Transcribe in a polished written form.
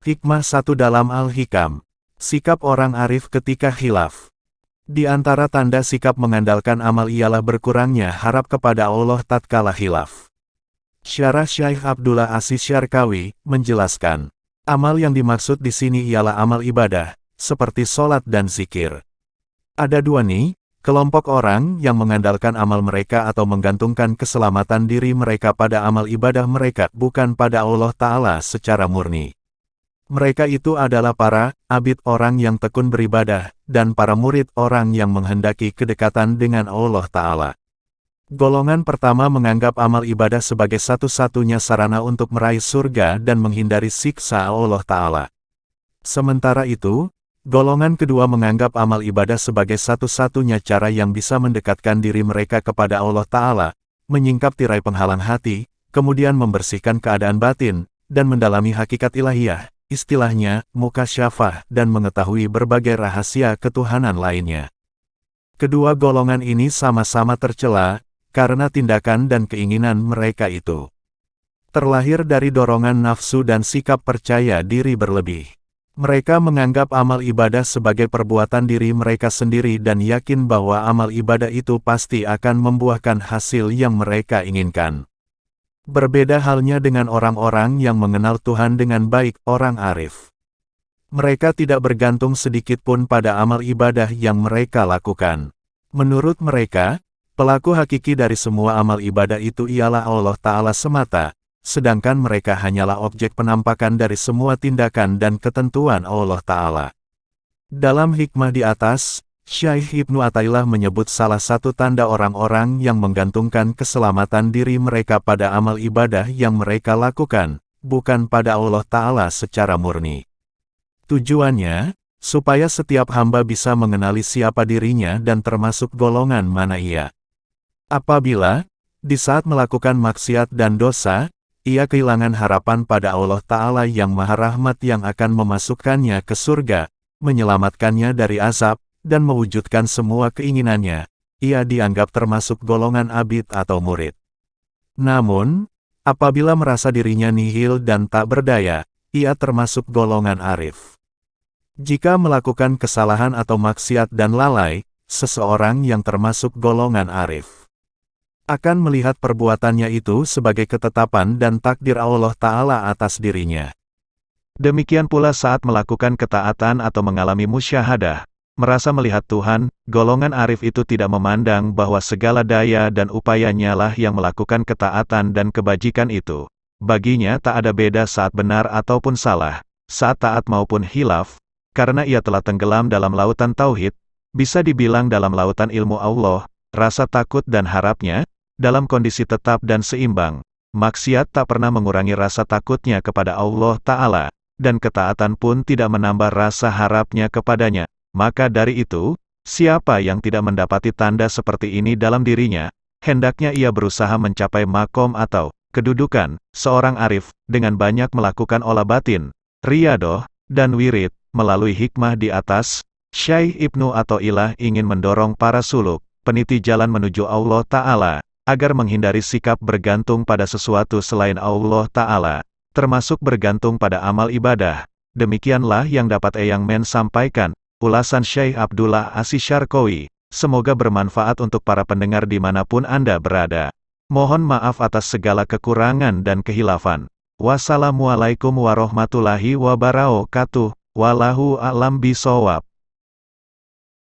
Hikmah 1 dalam Al-Hikam. Sikap orang arif ketika khilaf. Di antara tanda sikap mengandalkan amal ialah berkurangnya harap kepada Allah tatkala khilaf. Syarah Syekh Abdullah As-Syarkawi menjelaskan, amal yang dimaksud di sini ialah amal ibadah, seperti sholat dan zikir. Ada dua nih, kelompok orang yang mengandalkan amal mereka atau menggantungkan keselamatan diri mereka pada amal ibadah mereka bukan pada Allah Ta'ala secara murni. Mereka itu adalah para abid orang yang tekun beribadah, dan para murid orang yang menghendaki kedekatan dengan Allah Ta'ala. Golongan pertama menganggap amal ibadah sebagai satu-satunya sarana untuk meraih surga dan menghindari siksa Allah Ta'ala. Sementara itu, golongan kedua menganggap amal ibadah sebagai satu-satunya cara yang bisa mendekatkan diri mereka kepada Allah Ta'ala, menyingkap tirai penghalang hati, kemudian membersihkan keadaan batin, dan mendalami hakikat ilahiyah. Istilahnya, mukasyafah, dan mengetahui berbagai rahasia ketuhanan lainnya. Kedua golongan ini sama-sama tercela, karena tindakan dan keinginan mereka itu terlahir dari dorongan nafsu dan sikap percaya diri berlebih. Mereka menganggap amal ibadah sebagai perbuatan diri mereka sendiri dan yakin bahwa amal ibadah itu pasti akan membuahkan hasil yang mereka inginkan. Berbeda halnya dengan orang-orang yang mengenal Tuhan dengan baik, orang arif. Mereka tidak bergantung sedikit pun pada amal ibadah yang mereka lakukan. Menurut mereka, pelaku hakiki dari semua amal ibadah itu ialah Allah Ta'ala semata, sedangkan mereka hanyalah objek penampakan dari semua tindakan dan ketentuan Allah Ta'ala. Dalam hikmah di atas, Syekh Ibnu Athaillah menyebut salah satu tanda orang-orang yang menggantungkan keselamatan diri mereka pada amal ibadah yang mereka lakukan, bukan pada Allah Ta'ala secara murni. Tujuannya, supaya setiap hamba bisa mengenali siapa dirinya dan termasuk golongan mana ia. Apabila, di saat melakukan maksiat dan dosa, ia kehilangan harapan pada Allah Ta'ala yang Maha Rahmat yang akan memasukkannya ke surga, menyelamatkannya dari azab, dan mewujudkan semua keinginannya, ia dianggap termasuk golongan abid atau murid. Namun, apabila merasa dirinya nihil dan tak berdaya, ia termasuk golongan arif. Jika melakukan kesalahan atau maksiat dan lalai, seseorang yang termasuk golongan arif akan melihat perbuatannya itu sebagai ketetapan dan takdir Allah Ta'ala atas dirinya. Demikian pula saat melakukan ketaatan atau mengalami musyahadah, merasa melihat Tuhan, golongan arif itu tidak memandang bahwa segala daya dan upayanya lah yang melakukan ketaatan dan kebajikan itu. Baginya tak ada beda saat benar ataupun salah, saat taat maupun hilaf, karena ia telah tenggelam dalam lautan tauhid, bisa dibilang dalam lautan ilmu Allah, rasa takut dan harapnya, dalam kondisi tetap dan seimbang. Maksiat tak pernah mengurangi rasa takutnya kepada Allah Ta'ala, dan ketaatan pun tidak menambah rasa harapnya kepadanya. Maka dari itu, siapa yang tidak mendapati tanda seperti ini dalam dirinya, hendaknya ia berusaha mencapai makom atau kedudukan seorang arif, dengan banyak melakukan olah batin, riyadoh, dan wirid. Melalui hikmah di atas, Syekh Ibnu Athaillah ingin mendorong para suluk, peniti jalan menuju Allah Ta'ala, agar menghindari sikap bergantung pada sesuatu selain Allah Ta'ala, termasuk bergantung pada amal ibadah. Demikianlah yang dapat Eyang Men sampaikan. Ulasan Syekh Abdullah As-Syarkawi, semoga bermanfaat untuk para pendengar dimanapun Anda berada. Mohon maaf atas segala kekurangan dan kehilafan. Wassalamualaikum warahmatullahi wabarakatuh. Wallahu a'lam bishawab.